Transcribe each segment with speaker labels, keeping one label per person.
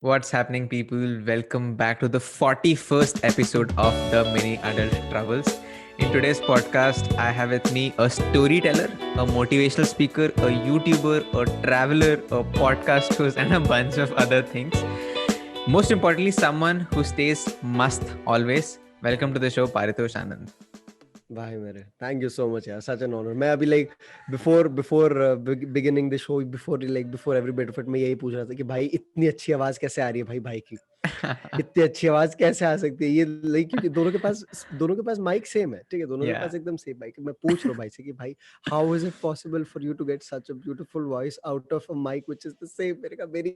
Speaker 1: What's happening, people? Welcome back to the 41st episode of the Mini Adult Troubles. In today's podcast, I have with me a storyteller, a motivational speaker, a YouTuber, a traveler, a podcast host, and a bunch of other things. Most importantly, someone who stays must always. Welcome to the show, Paritosh Anand.
Speaker 2: भाई मेरे thank you so much यार such an honour मैं अभी like before beginning the show before every bit of it मैं यही पूछ रहा था कि भाई इतनी अच्छी आवाज कैसे आ रही है भाई की इतनी अच्छी आवाज कैसे आ सकती है ये लाइक क्योंकि दोनों के पास माइक सेम है ठीक है दोनों के
Speaker 1: Yeah.
Speaker 2: पास एकदम सेम माइक मैं पूछ रहा हूँ भाई से कि भाई how is it possible for you to get such a beautiful voice out of a mic which is the same मेरी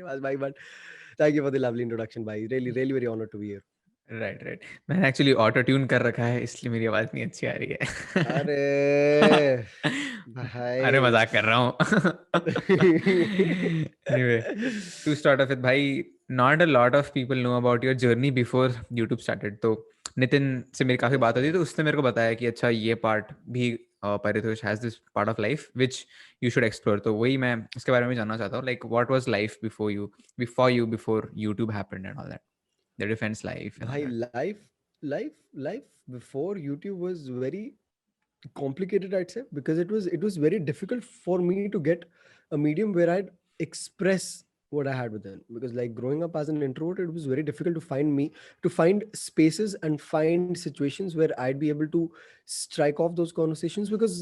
Speaker 2: आवाज भाई but thank you for the lovely introduction भाई really really very honour to be here
Speaker 1: right. मैंने actually auto tune कर रखा है, इसलिए मेरी आवाज़ नहीं अच्छी आ रही है.
Speaker 2: अरे
Speaker 1: अरे
Speaker 2: भाई
Speaker 1: मजाक कर रहा हूँ. Anyway, to start off with, भाई, not a lot of people know about your journey before YouTube started. तो नितिन से मेरी काफ़ी बात होती, तो उसने मेरे को बताया कि अच्छा ये पार्ट भी Paritosh has this part of life which you should explore. तो वही मैं इसके बारे में जानना चाहता हूँ, like what was life before YouTube happened and all that, the defense life and all
Speaker 2: भाई
Speaker 1: that.
Speaker 2: life before YouTube was very complicated, I'd say, because it was very difficult for me to get a medium where I'd express what I had within. Because like growing up as an introvert, it was very difficult to find spaces and find situations where I'd be able to strike off those conversations. Because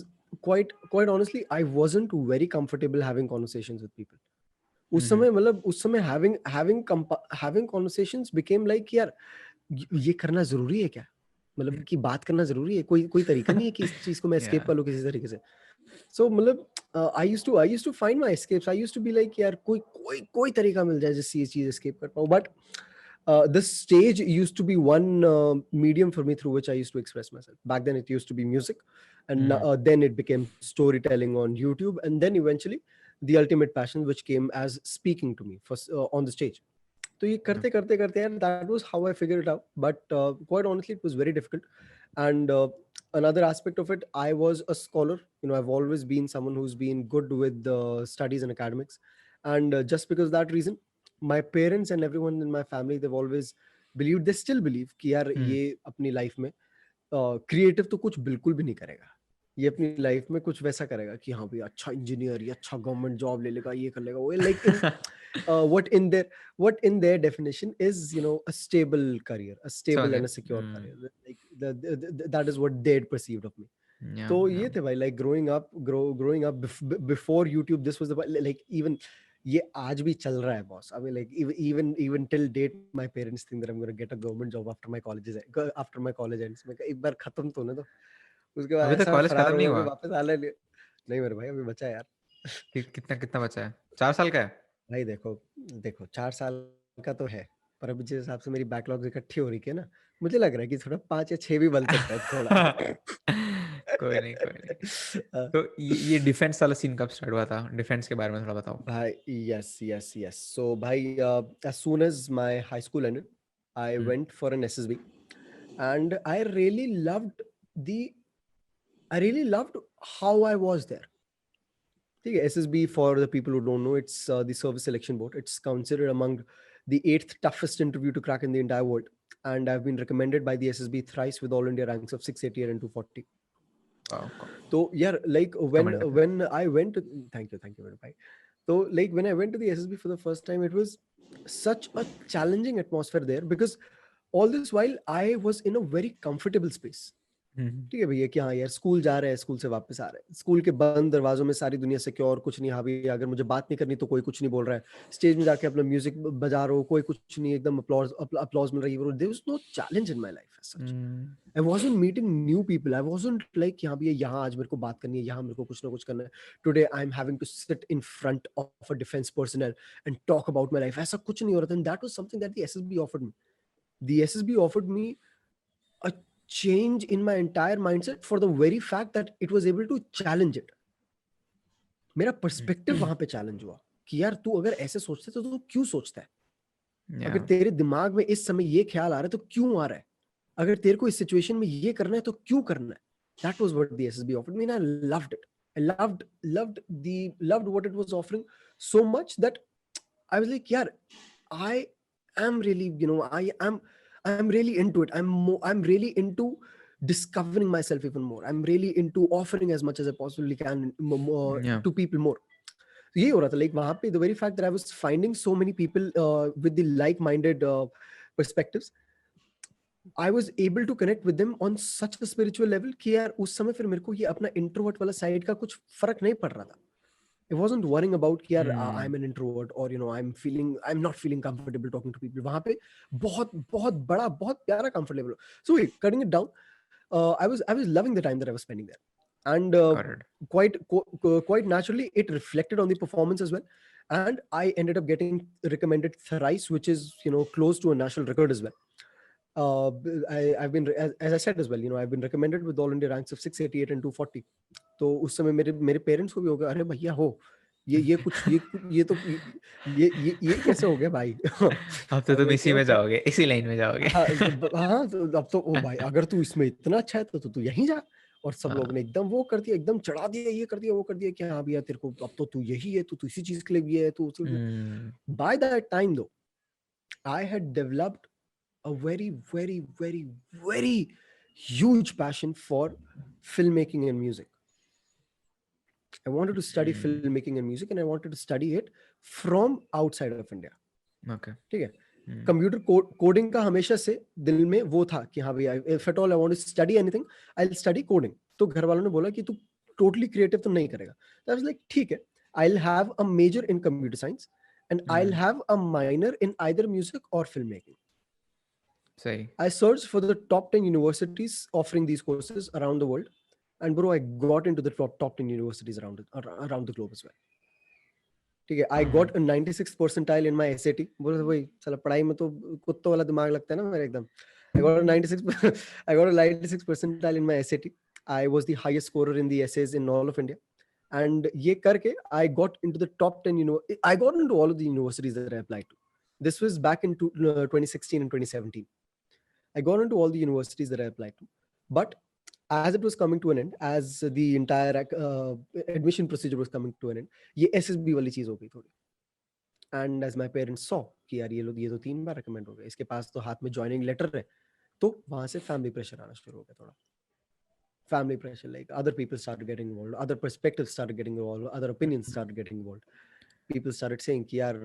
Speaker 2: quite honestly, I wasn't very comfortable having conversations with people.
Speaker 1: Mm-hmm.
Speaker 2: उस समय having conversations became like यार ये करना जरूरी है क्या मतलब कि बात करना जरूरी है कोई कोई तरीका नहीं है कि इस चीज को मैं एस्केप
Speaker 1: Yeah.
Speaker 2: कर लूं किसी तरीके से सो मतलब I used to find my escapes I used to be like यार कोई कोई कोई तरीका मिल जाए जिससे ये चीज एस्केप कर पाऊं but this stage used to be one medium for me through which I used to express myself. Back then, it used to be music, and
Speaker 1: Mm-hmm.
Speaker 2: then it became storytelling on YouTube, and then eventually the ultimate passion, which came as speaking to me for on the stage. तो ये करते करते करते यार that was how I figured it out. But quite honestly, it was very difficult. And another aspect of it, I was a scholar. You know, I've always been someone who's been good with studies and academics. And just because of that reason, my parents and everyone in my family, they've always believed, they still believe कि यार
Speaker 1: Mm-hmm.
Speaker 2: ये अपनी life में creative तो कुछ बिल्कुल भी नहीं करेगा ये अपनी लाइफ में कुछ वैसा करेगा कि हाँ भाई अच्छा इंजीनियर या अच्छा गवर्नमेंट जॉब ले लेगा ये कर लेगा वो like in what in their definition is a stable career, a stable and
Speaker 1: Solid.
Speaker 2: a secure career, like that is what they'd perceived of me.
Speaker 1: Yeah,
Speaker 2: तो
Speaker 1: yeah.
Speaker 2: ये थे भाई like growing up before YouTube, this was the like even ये आज भी चल रहा है boss. I mean like even till date my parents think that I'm going to get a government job after my college ends. मैं कहा, एक बार खत्म तो होने दो उसके बाद
Speaker 1: अभी तक
Speaker 2: ऐसा
Speaker 1: कॉलेज
Speaker 2: फरार
Speaker 1: खत्म नहीं
Speaker 2: होगा कि
Speaker 1: हुआ?
Speaker 2: वापस आने नहीं मेरे भाई अभी बचा है यार.
Speaker 1: कितना कितना बचा है? 4 साल का है?
Speaker 2: भाई देखो देखो 4 साल का तो है पर अभी जिस हिसाब से मेरी बैकलॉग इकट्ठी हो रही है ना मुझे लग रहा है कि थोड़ा 5 या 6 भी बन सकता है थोड़ा.
Speaker 1: कोई नहीं, कोई नहीं. तो ये डिफेंस वाला सीन कब स्टार्ट हुआ था? डिफेंस के बारे में थोड़ा बताओ.
Speaker 2: भाई yes so भाई as soon as my high school ended I
Speaker 1: Hmm.
Speaker 2: went for an SSB and the I really loved how I was there. ठीक है SSB for the people who don't know it's the service selection board. It's considered among the 8th toughest interview to crack in the entire world, and I've been recommended by the SSB thrice with all India ranks of 680 and 240.
Speaker 1: Wow,
Speaker 2: So yeah, like
Speaker 1: commendable.
Speaker 2: when I went to thank you very much. So like when I went to the SSB for the first time, it was such a challenging atmosphere there because all this while I was in a very comfortable space.
Speaker 1: Hmm.
Speaker 2: ठीक है भैया कि हाँ यार school जा रहे हैं school से वापस आ रहे हैं स्कूल के बंद दरवाजों में सारी दुनिया सिक्योर कुछ नहीं हाँ भैया अगर मुझे बात नहीं करनी तो कोई कुछ नहीं बोल रहा है स्टेज में जाके अपना म्यूजिक बजा रहा हो कोई कुछ नहीं एकदम अपलॉज मिल रही है there was no challenge in my life as such.
Speaker 1: Hmm.
Speaker 2: I wasn't meeting new people I wasn't like कि हाँ भैया यहाँ आज मेरे को बात करनी है यहाँ मेरे को कुछ ना कुछ करना है today I am having to sit in front of a defence personal and talk about my life ऐसा कुछ नहीं हो रहा था that was something that the SSB offered me. The SSB offered me a change in my entire mindset for the very fact that it was able to challenge it. मेरा perspective वहां पे challenge हुआ कि यार तू अगर ऐसे सोचता है तो तू क्यों सोचता है अगर
Speaker 1: Yeah.
Speaker 2: तेरे दिमाग में इस समय ये ख्याल आ रहा है तो क्यों आ रहा है अगर तेरे को इस सिचुएशन में ये करना है तो क्यों करना है. That was what the SSB offered me and I loved it. I loved what it was offering so much that I was like, yeah, I am really, I'm really into it. I'm really into discovering myself even more. I'm really into offering as much as I possibly can
Speaker 1: Yeah.
Speaker 2: to people more. तो यही हो रहा था, like वहाँ पे the very fact that I was finding so many people with the like-minded perspectives, I was able to connect with them on such a spiritual level कि यार उस समय फिर मेरे को ये अपना introvert वाला side का कुछ फर्क नहीं पड़ रहा था. I wasn't worrying about कि यार I'm an introvert or I'm not feeling comfortable talking to people. वहाँ पे बहुत बहुत बड़ा बहुत प्यारा comfort level. So wait, cutting it down, I was loving the time that I was spending there, and
Speaker 1: Got it.
Speaker 2: quite naturally it reflected on the performance as well, and I ended up getting recommended thrice, which is close to a national record as well. I've been as I said as well, I've been recommended with all India ranks of 688 and 240. तो उस समय मेरे मेरे parents को भी हो गया, अरे भैया हो ये कुछ ये तो ये कैसे हो गया भाई.
Speaker 1: अब तो तुम इसी में जाओगे, इसी लाइन में जाओगे.
Speaker 2: हाँ हाँ, तो अब तो ओ भाई, अगर तू इसमें इतना अच्छा है तो तू यहीं जा. और सब लोग ने एकदम वो कर दिया, एकदम चढ़ा दिया, ये कर दिया वो कर दिया कि हाँ भैया तेरे को अब तो तू यही है, तू इसी चीज के लिए भी है तू. बाय दैट टाइम दो I had developed a very, very, very, very huge passion for filmmaking and music. I wanted to study filmmaking and music, and I wanted to study it from outside of India.
Speaker 1: Okay.
Speaker 2: ठीक है. Computer coding का हमेशा से दिल में वो था कि हाँ भैया, if at all I want to study anything, I will study coding. तो घर वालों ने बोला कि तू टोटली क्रिएटिव तो नहीं करेगा. तो आई वाज लाइक ठीक है, I will have a major in computer science and I will have a minor in either music और फिल्म मेकिंग.
Speaker 1: सही.
Speaker 2: I searched for the top 10 universities offering these courses around the world. And bro, I got into the top 10 universities around the globe as well. ठीक है. I got a 96th percentile in my SAT. बोलो तो भाई साला पढ़ाई में तो कुत्तों वाला दिमाग लगता है ना मेरा एकदम. I got a 96 percentile in my SAT. I was the highest scorer in the essays in all of India. And ये करके I got into the top 10, I got into all of the universities that I applied to. This was back in 2016 and 2017. I got into all the universities that I applied to. But as it was coming to an end, as the entire admission procedure was coming to an end, ये SSB वाली चीज हो गई थोड़ी. And as my parents saw कि यार ये तो 3 बार recommend हो गए, इसके पास तो हाथ में joining letter है, तो वहां से family pressure आना शुरू हो गया थोड़ा. Family pressure, like other people started getting involved, other perspectives started getting involved, other opinions started getting involved. People started saying कि यार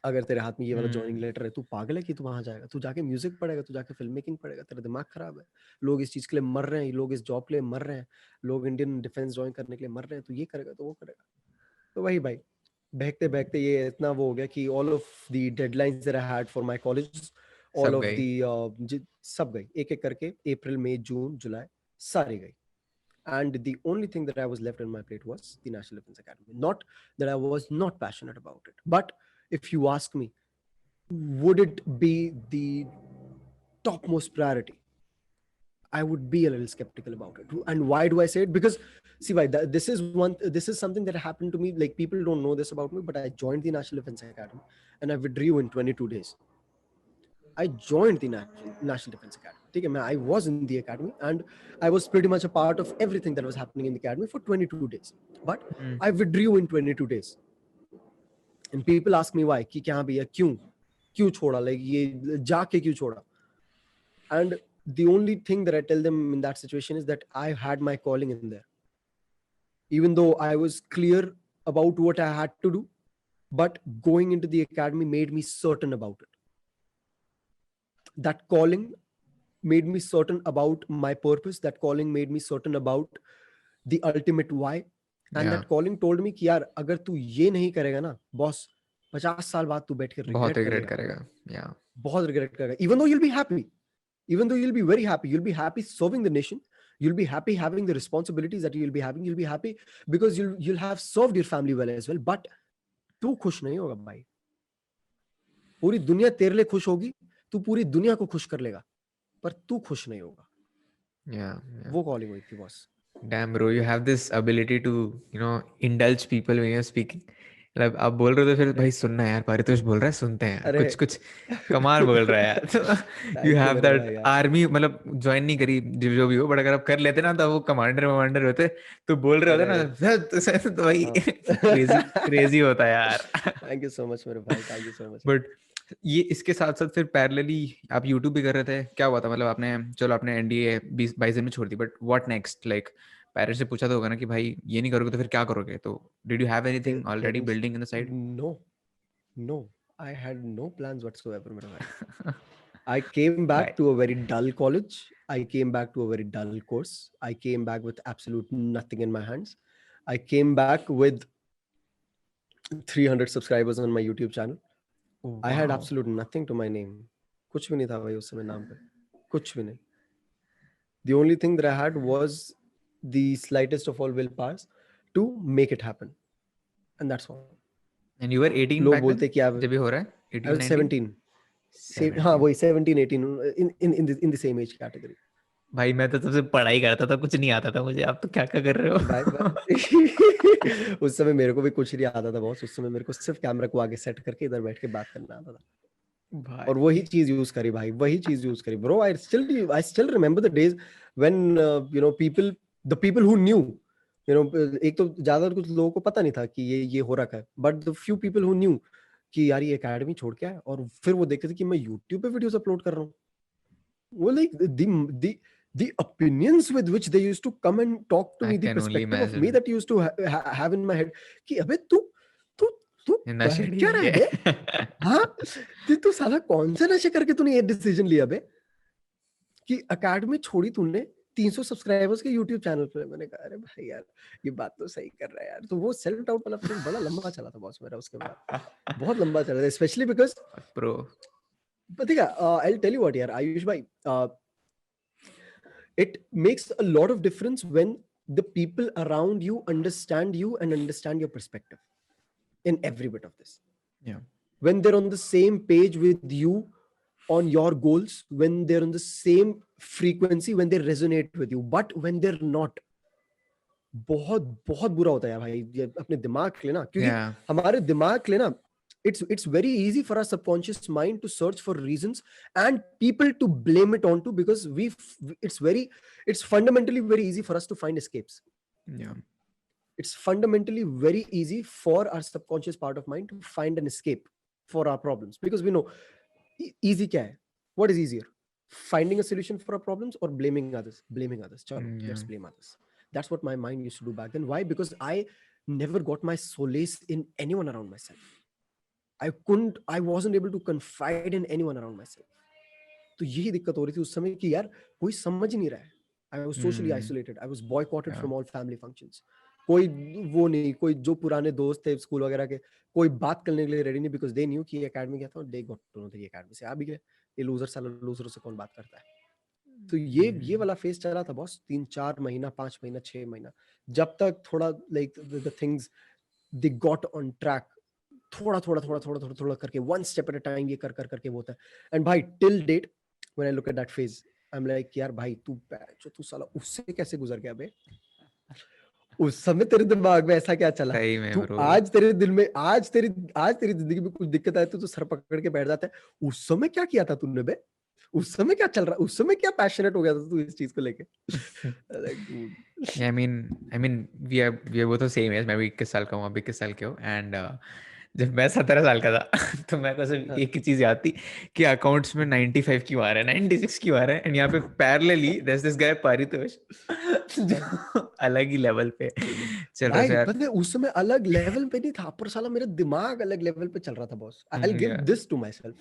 Speaker 2: अगर तेरे हाथ में ये वाला जॉइनिंग लेटर है, तू पागल है कि तू वहां जाएगा, तू जाके म्यूजिक पढ़ेगा, तू जाके फिल्म मेकिंग पढ़ेगा, तेरा दिमाग खराब है. लोग इस चीज के लिए मर रहे हैं, लोग इस जॉब के लिए मर रहे हैं, लोग इंडियन डिफेंस ज्वाइन करने के लिए मर रहे हैं, तू ये करेगा तो वो करेगा. तो वही भाई, बहकते बहकते ये इतना वो हो गया कि all of the deadlines that I had for my college, all of the sub गई एक एक करके. अप्रैल मई जून जुलाई सारी गई. And the only thing that I was left on my plate was the National Defense Academy. Not that I was not passionate about it, but if you ask me, would it be the topmost priority? I would be a little skeptical about it. And why do I say it? Because see, why this is something that happened to me. Like, people don't know this about me, but I joined the National Defense Academy and I withdrew in 22 days. I joined the National Defense Academy. Okay, I was in the academy and I was pretty much a part of everything that was happening in the academy for 22 days. But I withdrew in 22 days. And people ask me why. कि क्या भैया क्यों छोड़ा? Like ये जाके क्यों छोड़ा? And the only thing that I tell them in that situation is that I had my calling in there. Even though I was clear about what I had to do, but going into the academy made me certain about it. That calling made me certain about my purpose. That calling made me certain about the ultimate why. And that calling told me कि यार अगर तू ये नहीं करेगा ना boss, 50 साल बाद तू बैठ के रिग्रेट करेगा. बहुत रिग्रेट करेगा. Even though you'll be happy, even though you'll be very happy, you'll be happy serving the nation, you'll be happy having the responsibilities that you'll be having, you'll be happy because you'll have served your family well as well. But तू खुश नहीं होगा भाई. पूरी दुनिया तेरे लिए खुश होगी, तू पूरी दुनिया को खुश कर लेगा, पर तू खुश नहीं होगा. वो कॉलिंग हुई थी boss.
Speaker 1: Damn, bro, you have this ability to, indulge people when you're speaking. मतलब आप बोल रहे हो तो फिर भाई सुनना है यार, पारितोष बोल रहा है सुनते हैं,
Speaker 2: अरे
Speaker 1: कुछ कुछ कमाल बोल रहा है यार। तो यू
Speaker 2: थैंक यू
Speaker 1: हैव
Speaker 2: मेरे
Speaker 1: दैट
Speaker 2: भाई यार।
Speaker 1: आर्मी, मतलब ज्वाइन नहीं करी जो भी हो, बट अगर आप कर लेते ना तो वो कमांडर वमांडर होते, तो बोल रहे होते
Speaker 2: अरे
Speaker 1: ना तो भाई
Speaker 2: हाँ
Speaker 1: क्रेजी क्रेजी होता है यार।
Speaker 2: थैंक यू सो मच मेरे भाई, thank you so much.
Speaker 1: But ये इसके साथ साथ फिर पैरेलली आप यूट्यूब भी कर रहे थे, क्या हुआ था? मतलब आपने, चलो आपने एनडीए 22 दिन में छोड़ दी, but what next? Like parents से पूछा तो होगा ना कि भाई ये नहीं करोगे तो फिर क्या करोगे? तो did you have anything already
Speaker 2: parents,
Speaker 1: building in the side?
Speaker 2: No no, I had no plans whatsoever मेरे भाई। I came back
Speaker 1: भाई
Speaker 2: to a very dull college. I came back to a very dull course. I came back with absolute nothing in my hands. I came back with 300 subscribers on my YouTube channel. I had
Speaker 1: wow.
Speaker 2: absolute nothing to my name. कुछ भी नहीं था भाई उस समय नाम पे, कुछ भी नहीं। The only thing that I had was the slightest of all willpowers to make it happen, and that's all.
Speaker 1: And you were 18
Speaker 2: लोग
Speaker 1: बैक देन
Speaker 2: बोलते कि
Speaker 1: जब ये हो रहा है?
Speaker 2: I
Speaker 1: 18
Speaker 2: was
Speaker 1: 19?
Speaker 2: 17. हाँ
Speaker 1: 17?
Speaker 2: वही 17 18 in the same age category.
Speaker 1: भाई मैं तो सबसे पढ़ाई करता था, कुछ नहीं आता था मुझे, आप तो क्या क्या कर रहे
Speaker 2: भाई
Speaker 1: हो?
Speaker 2: उस समय मेरे को भी कुछ नहीं आता था बॉस। उस समय मेरे को सिर्फ कैमरा को आगे सेट करके इधर बैठ के बात करना आता था, और वही
Speaker 1: भाई
Speaker 2: चीज यूज करी भाई, वही चीज यूज करी bro. I still remember the days when the people who knew, एक तो ज्यादा कुछ लोगों को पता नहीं था कि ये हो रखा है, but the few people who knew कि यार ये एकेडमी छोड़ के आया, और फिर वो देखते थे कि मैं यूट्यूब पे वीडियोस अपलोड कर रहा हूँ। वो like the opinions with which they used to come and talk to
Speaker 1: I
Speaker 2: me, the
Speaker 1: can only
Speaker 2: perspective of me
Speaker 1: imagine.
Speaker 2: that used to have in my head कि अबे तू तू तू कर
Speaker 1: नशेड़ी
Speaker 2: क्या रहा है बे?
Speaker 1: है।
Speaker 2: हाँ, तू साला कौन से नशे करके तूने ये डिसीजन लिया बे कि एकेडमी छोड़ी तूने 300 सब्सक्राइबर्स के यूट्यूब चैनल पे? मैंने कहा अरे भाई यार ये बात तो सही कर रहा है यार। तो वो सेल्फ डाउट वाला फेज बड़ा लंबा चला था बॉस मेरा उसके बाद, बहुत लंबा चला था, स्पेशली बिकॉज
Speaker 1: प्रो।
Speaker 2: पता है I will tell you what यार आयुष भाई, it makes a lot of difference when the people around you understand you and understand your perspective in every bit of this.
Speaker 1: Yeah.
Speaker 2: When they're on the same page with you on your goals, when they're on the same frequency, when they resonate with you, but when they're not, बहुत बहुत बुरा होता है भाई ये अपने दिमाग के लिए ना, क्योंकि
Speaker 1: Yeah.
Speaker 2: हमारे दिमाग के लिए ना it's very easy for our subconscious mind to search for reasons and people to blame it onto, because it's fundamentally very easy for us to find escapes.
Speaker 1: Yeah.
Speaker 2: It's fundamentally very easy for our subconscious part of mind to find an escape for our problems, because we know easy kya hai? What is easier, finding a solution for our problems or blaming others? Chalo,
Speaker 1: Yeah.
Speaker 2: let's blame others. That's what my mind used to do back then. Why? Because I never got my solace in anyone around myself. I wasn't able to confide in anyone around myself. तो यही दिक्कत हो रही थी उस समय कि यार कोई समझ नहीं रहा है. I was socially isolated. I was boycotted
Speaker 1: Yeah.
Speaker 2: from all family functions. कोई वो नहीं, कोई जो पुराने दोस्त थे स्कूल वगैरह के, कोई बात करने के लिए रेडी नहीं, बिकॉज दे न्यू कि एकेडमी गया था, they got to know the academy से आ भी गए, ये लूजर साला, लूजरों से कौन बात करता है. तो ये वाला फेज चला था बॉस 3-4 महीना, 5 महीना, 6 महीना, जब तक थोड़ा like the things they got on track. थोड़ा करके one step at a time ये कर करके वो होता है. एंड भाई till date when I look at that phase I am like यार भाई तू साला उससे कैसे गुजर गया बे? उस समय तेरे दिमाग में ऐसा क्या चला?
Speaker 1: सही में
Speaker 2: तू
Speaker 1: ब्रो।
Speaker 2: आज तेरे दिल में आज तेरी जिंदगी में कुछ दिक्कत आए तो सर पकड़ के बैठ जाता है. उस समय क्या किया था तूने बे? उस समय क्या चल रहा, उस समय क्या पैशनेट हो गया था तू इस चीज को लेके? Like dude.
Speaker 1: Yeah, I mean we are both the same age. मैं भी 21 साल का हूँ, आप 21 साल के हो, एंड जब मैं 17 साल का था तो मेरे को सिर्फ एक ही चीज याद थी कि अकाउंट्स में 95 क्यों आ रहा है, 96 क्यों आ रहा है, एंड यहाँ पे parallelly there's this guy Paritosh जो अलग ही लेवल पे चल रहा है. So
Speaker 2: भाई
Speaker 1: यार
Speaker 2: पता है उस समय अलग लेवल पे नहीं था, पर साला मेरा दिमाग अलग लेवल पे चल रहा था boss. I will give
Speaker 1: yeah.
Speaker 2: This to myself.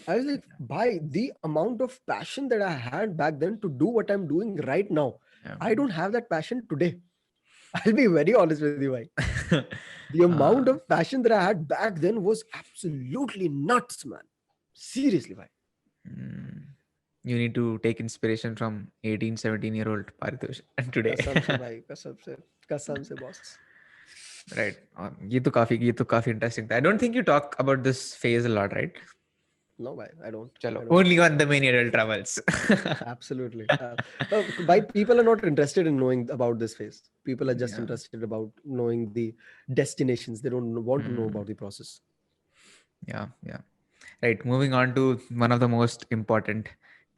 Speaker 2: I was like, भाई the amount of passion that I had back then to do what I'm doing right now,
Speaker 1: Yeah.
Speaker 2: I don't have that passion today. I'll be very honest with you, bhai. The amount of passion that I had back then was absolutely nuts, man. Seriously, bhai.
Speaker 1: You need to take inspiration from 18-17-year-old Paritosh and today.
Speaker 2: कसम से भाई, कसम से boss.
Speaker 1: Right. ये तो काफी interesting था. I don't think you talk about this phase a lot, right?
Speaker 2: No, bhai, I don't.
Speaker 1: चलो,
Speaker 2: I don't.
Speaker 1: only on the many adult travels.
Speaker 2: Absolutely. Why people are not interested in knowing about this phase. People are just
Speaker 1: Yeah.
Speaker 2: interested about knowing the destinations. They don't want to know
Speaker 1: Hmm.
Speaker 2: about the process.
Speaker 1: Yeah, yeah. Right. Moving on to one of the most important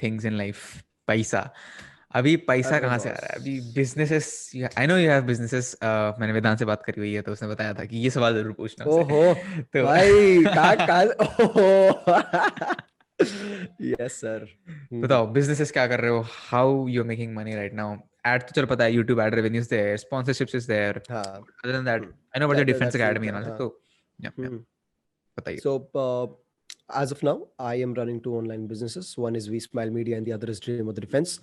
Speaker 1: things in life, पैसा. अभी पैसा
Speaker 2: अरे
Speaker 1: कहाँ से आ रहा है? अभी
Speaker 2: boss.
Speaker 1: businesses. I know you have businesses. मैंने वेदांत से बात करी हुई है, तो उसने बताया था कि ये सवाल जरूर पूछना उसे.
Speaker 2: ओहो
Speaker 1: तो
Speaker 2: भाई का ओहो यस सर.
Speaker 1: बताओ, businesses क्या कर रहे हो? How you're making money right now? Ad तो चलो पता है, YouTube ad revenues there, sponsorships is there.
Speaker 2: हाँ.
Speaker 1: Other than that, I know about your defense
Speaker 2: That's
Speaker 1: academy and all that.
Speaker 2: हाँ.
Speaker 1: तो yeah, बताइए.
Speaker 2: So as of now, I am running two online businesses. One is We Smile Media and the other is Dream of the Defense.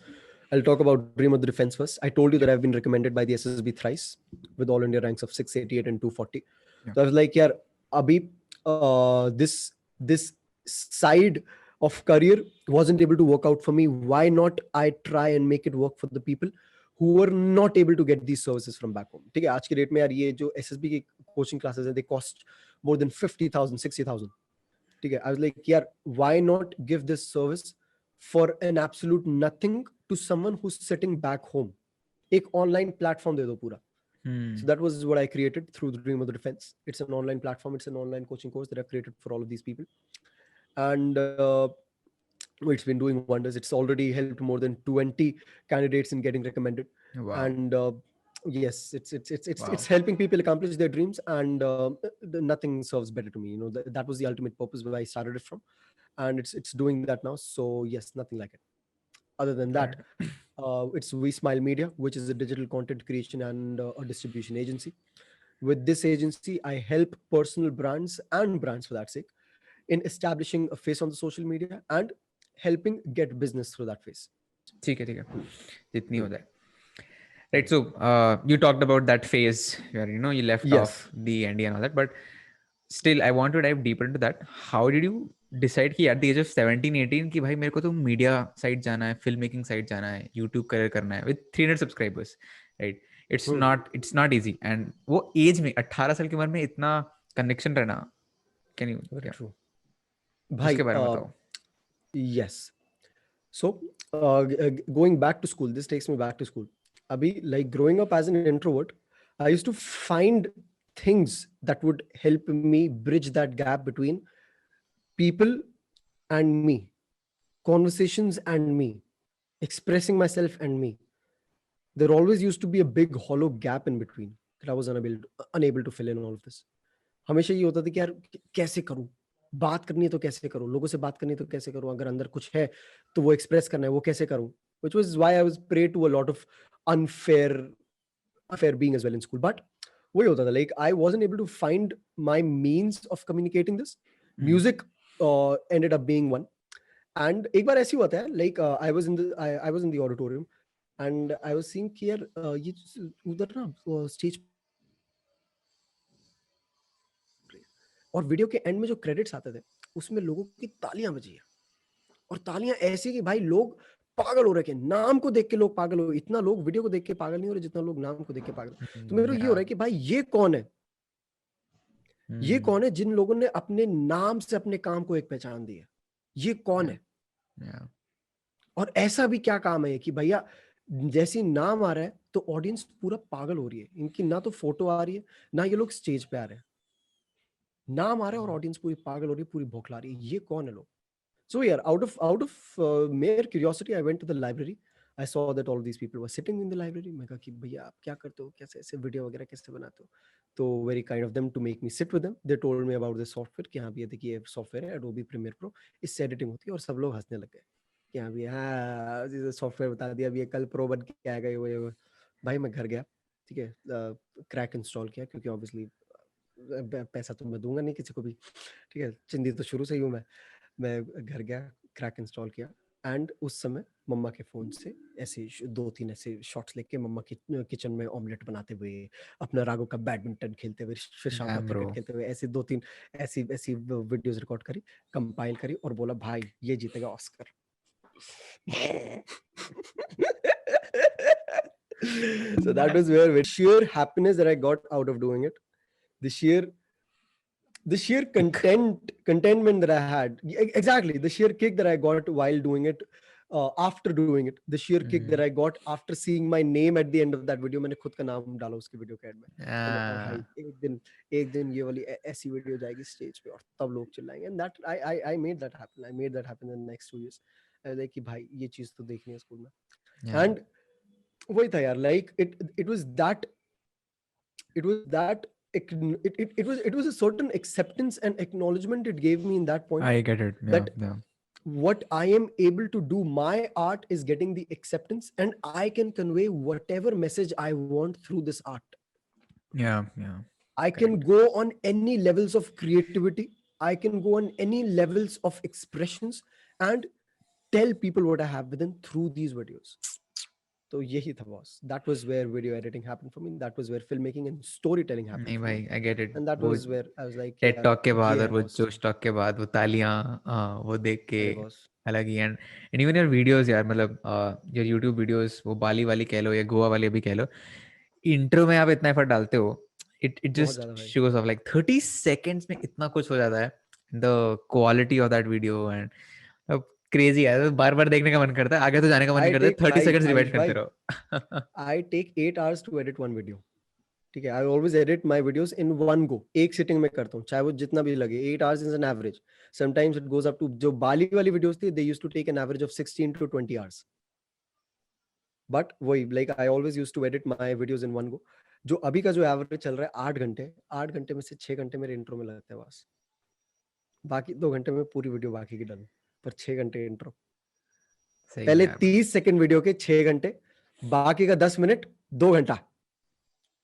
Speaker 2: I'll talk about Dream of the Defense first. I told you that I've been recommended by the SSB thrice with all India ranks of 688 and 240.
Speaker 1: Yeah.
Speaker 2: So I was like, yeah, abhi, this side of career wasn't able to work out for me. Why not I try and make it work for the people who were not able to get these services from back home. ठीक है, आज की date में यार ये जो SSB की coaching classes हैं, they cost more than 50,000, 60,000. ठीक है, I was like, यार, why not give this service for an absolute nothing to someone who's sitting back home? एक online platform दे दो पूरा. So that was what I created through the Dream of the Defense. It's an online platform. It's an online coaching course that I've created for all of these people. And it's been doing wonders. It's already helped more than 20 candidates in getting recommended.
Speaker 1: Wow.
Speaker 2: And yes, it's
Speaker 1: Wow.
Speaker 2: helping people accomplish their dreams, and nothing serves better to me. You know, that was the ultimate purpose where I started it from, and it's doing that now. So yes, nothing like it. Other than that, it's We Smile Media, which is a digital content creation and a distribution agency. With this agency, I help personal brands and brands for that sake in establishing a face on the social media and helping get business through that face.
Speaker 1: ठीक है, जितनी हो जाए. Right. So you talked about that phase where you left
Speaker 2: Yes.
Speaker 1: off the ND and all that, but still I want to dive deeper into that. How did you decide कि at the age of 17, 18 कि भाई मेरे को तो media side जाना है, film making side जाना है, यूट्यूब करियर करना है with 300 subscribers, right? It's not easy. And वो एज में 18 साल की उम्र में इतना कनेक्शन रहना, कैन यू
Speaker 2: Very true.
Speaker 1: उसके बारे में बताओ.
Speaker 2: Yes. So going back to school, this takes me back to school. Abhi, like growing up as an introvert, I used to find things that would help me bridge that gap between people and me, conversations and me, expressing myself and me. There always used to be a big hollow gap in between that I was unable to fill in all of this. हमेशा ये होता था कि यार कैसे करूं, बात करनी है तो कैसे करूं, लोगों से बात करनी है तो कैसे करूं, अगर अंदर कुछ है तो वो एक्सप्रेस करना है, वो कैसे करूं, which was why I was prey to a lot of unfair being as well in school. But वही होता था, like I wasn't able to find my means of communicating this. Music ended up being one. And एक बार ऐसी हुआ था, like I was in the auditorium and I was seeing कि यार ये उधर ना स्टेज और वीडियो के एंड में जो क्रेडिट्स आते थे उसमें लोगों की तालियां बजी है, और तालियां ऐसी कि भाई लोग पागल हो रहे हैं, नाम को देख के लोग पागल हो रहे, इतना लोग वीडियो को देख के पागल नहीं हो रहे जितना लोग नाम को देख के पागल. तो मेरे को ये हो रहा है कि भाई ये कौन है, ये कौन है जिन लोगों ने अपने नाम से अपने काम को एक पहचान दी है, ये कौन है. और ऐसा भी क्या काम है कि भैया जैसी नाम आ रहा है तो ऑडियंस पूरा पागल हो रही है, इनकी ना तो फोटो आ रही है ना ये लोग स्टेज पे आ रहे हैं, नाम आ रहा है और ऑडियंस पूरी पागल हो रही है, पूरी बौखला रही है, ये कौन है लोग. So yeah, out of mere curiosity, I went to the library. I saw that all of these people were sitting in the library. मैं कहा कि भैया आप क्या करते हो, कैसे ऐसे वीडियो वगैरह कैसे बनाते हो. तो very kind of them to make me sit with them. They told me about this software कि हाँ भैया देखिए ये सॉफ्टवेयर है Adobe Premiere Pro, इससे एडिटिंग होती है, और सब लोग हंसने लग गए कि हाँ भैया हाँ सॉफ्टवेयर बता दिया, अभी कल प्रो बन के आएगा ये. भाई मैं घर गया, ठीक है, क्रैक इंस्टॉल किया क्योंकि ऑब्वियसली पैसा तो मैं दूंगा नहीं किसी को भी, ठीक है, चिंदी तो शुरू से ही हूँ मैं घर गया, क्रैक इंस्टॉल किया, एंड उस समय मम्मा के फोन से ऐसे 2-3 ऐसे शॉट्स लेके मम्मा की किचन में ऑमलेट बनाते हुए, अपना राघव का बैडमिंटन खेलते हुए, फिर शाम को क्रिकेट खेलते हुए, ऐसे 2-3 ऐसी वीडियोस रिकॉर्ड करी, कंपाइल करी और बोला भाई ये जीतेगा Oscar. So that was where sheer happiness that I got out of doing it, the sheer the sheer contentment that I had, exactly the sheer kick that I got while doing it, after doing it, the sheer kick that I got after seeing my name at the end of that video. मैंने खुद का नाम डाला उसके video के and में, तो मैं भाई एक दिन ये वाली ऐसी वीडियो जाएगी स्टेज पे और तब लोग चिल्लाएंगे, and that I made that happen. I made that happen in the next 2 years. Like कि भाई ये चीज तो देखनी है स्कूल में, and वही था यार, like it was a certain acceptance and acknowledgement it gave me in that point.
Speaker 1: I get it.
Speaker 2: That what I am able to do, my art is getting the acceptance, and I can convey whatever message I want through this art.
Speaker 1: Yeah.
Speaker 2: I can go on any levels of creativity. I can go on any levels of expressions and tell people what I have within through these videos. तो यही था boss. That was where video editing happened for me. That was where filmmaking and storytelling happened.
Speaker 1: नहीं भाई, I get it.
Speaker 2: And that was where I was like,
Speaker 1: TED Talk के बाद
Speaker 2: ये
Speaker 1: और
Speaker 2: है
Speaker 1: वो
Speaker 2: boss.
Speaker 1: जोश टॉक के बाद वो तालियां, वो देख के
Speaker 2: अरे boss.
Speaker 1: अलग ही. एंड इवन योर वीडियोस यार, मतलब योर यूट्यूब वीडियोस, वो बाली वाली कह लो या गोवा वाली भी कह लो, इंट्रो में आप इतना एफर्ट डालते हो, इट
Speaker 2: बहुत
Speaker 1: जस्ट
Speaker 2: ज्यादा भाई.
Speaker 1: शोज ऑफ लाइक 30 seconds में इतना कुछ हो जाता है. The quality of that video and crazy है. बार बार देखने का मन करता है, आगे तो जाने का मन नहीं करता, 30 seconds रिवाइंड करते रहो.
Speaker 2: I take 8 hours to edit one video. ठीक है, I always edit my videos in one go. एक सिटिंग में करता हूँ, चाहे वो जितना भी लगे. 8 hours is an average. Sometimes it goes up to, जो बाली वाली videos थी, they used to take an average of 16 to 20 hours. But वही, like I always used to edit my videos in one go. जो अभी का जो average चल रहा है 8 घंटे में से 6 घंटे मेरे इंट्रो में लगते हैं बस. बाकी 2 घंटे में पूरी वीडियो बाकी की डन, पर 6 घंटे इंट्रो. पहले 30 सेकंड वीडियो के 6 घंटे, बाकी का 10 मिनट 2 घंटा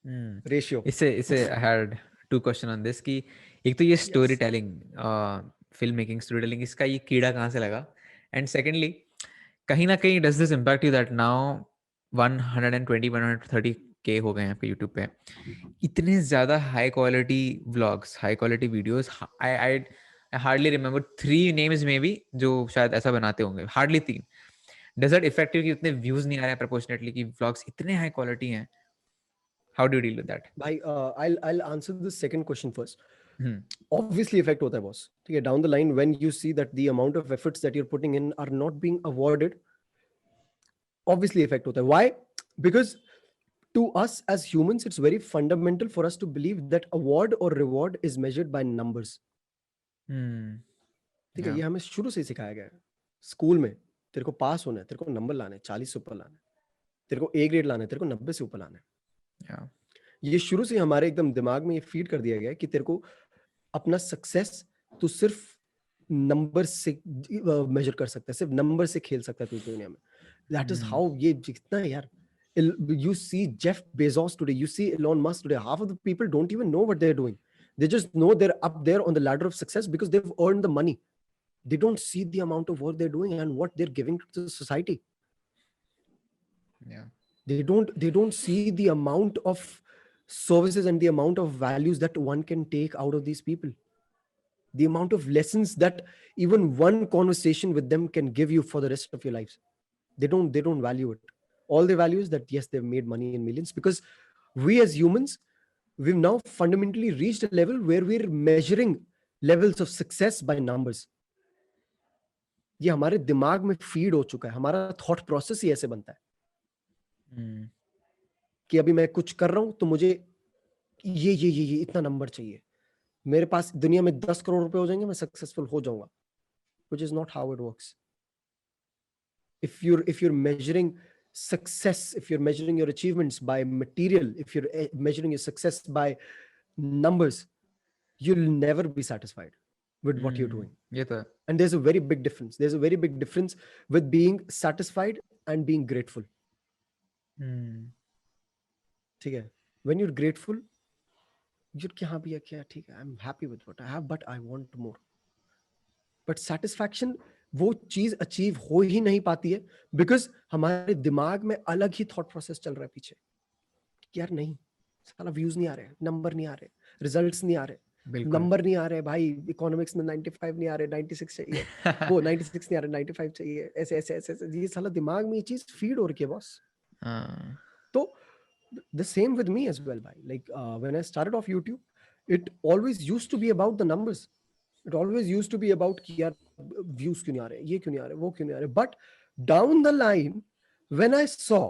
Speaker 2: रेशियो.
Speaker 1: इससे I had 2 questions on this कि एक तो ये story telling, film making, story telling, इसका ये कीड़ा कहाँ से लगा, एंड सेकेंडली कहीं ना कहीं does this impact you that now 120-130K हो गए हैं आपके यूट्यूब पे, इतने ज्यादा high quality vlogs, high quality videos, I hardly remember 3 names में भी जो शायद ऐसा बनाते होंगे, hardly 3. Does it effect you कि उतने व्यूज नहीं आ रहे हैं प्रोपोर्शनेटली कि व्लॉग्स इतने हाई क्वालिटी हैं? How do you deal with that?
Speaker 2: भाई I'll answer the second question first. Obviously effect होता है boss. ठीक है, down the line when you see that the amount of efforts that you're putting in are not being awarded, obviously effect होता है. Why? Because to us as humans it's very fundamental for us to believe that award or reward is measured by numbers. ठीक है, ये हमें शुरू से सिखाया गया है. स्कूल में तेरे को पास होना है, तेरे को नंबर लाने 40 से ऊपर लाना है, तेरे को A ग्रेड लाना है, तेरे को 90 से ऊपर लाना है. ये शुरू से हमारे एकदम दिमाग में ये फीड कर दिया गया है कि तेरे को अपना सक्सेस तू सिर्फ नंबर से मेजर कर सकता है, सिर्फ नंबर से खेल सकता है तू दुनिया में. दैट इज हाउ ये जितना यार, you see Jeff Bezos today, you see Elon Musk today, half of the people don't even know what they're doing. They just know they're up there on the ladder of success because they've earned the money. They don't see the amount of work they're doing and what they're giving to the society. They don't see the amount of services and the amount of values that one can take out of these people, the amount of lessons that even one conversation with them can give you for the rest of your lives. They don't value it. All they value is that yes, they've made money in millions, because we as humans, we've now fundamentally reached a level where we're measuring levels of success by numbers. ये हमारे दिमाग में feed हो चुका है, हमारा thought process ही ऐसे बनता है कि अभी मैं कुछ कर रहा हूं तो मुझे ये इतना नंबर चाहिए, मेरे पास दुनिया में 10 करोड़ रुपए हो जाएंगे, मैं सक्सेसफुल हो जाऊंगा. Which is not how it works. If you're measuring success, if you're measuring your achievements by material, if you're measuring your success by numbers, you'll never be satisfied with what you're doing. And there's a very big difference. There's a very big difference with being satisfied and being grateful. ठीक है, when you're grateful, you're कि हाँ भैया क्या ठीक है, I'm happy with what I have, but I want more. But satisfaction वो चीज अचीव हो ही नहीं पाती है बिकॉज हमारे दिमाग में अलग ही थॉट प्रोसेस चल रहा है पीछे कि यार नहीं, साला व्यूज नहीं आ रहे, नंबर नहीं आ रहे, रिजल्ट्स नहीं आ रहे, नंबर नहीं आ रहे भाई, इकोनॉमिक्स में 95 नहीं आ रहे, 96 चाहिए, वो 96 नहीं आ रहे, 95 चाहिए, ऐसे ऐसे ऐसे, ऐसे ये साला दिमाग में ये चीज फीड हो रही है बॉस. तो the same with me as well, bhai. Like when I started off YouTube, It always used to be about the numbers. It always used to be about कि यार views क्यों नहीं आ रहे, ये क्यों नहीं आ रहे, वो क्यों नहीं आ रहे. But down the line, when I saw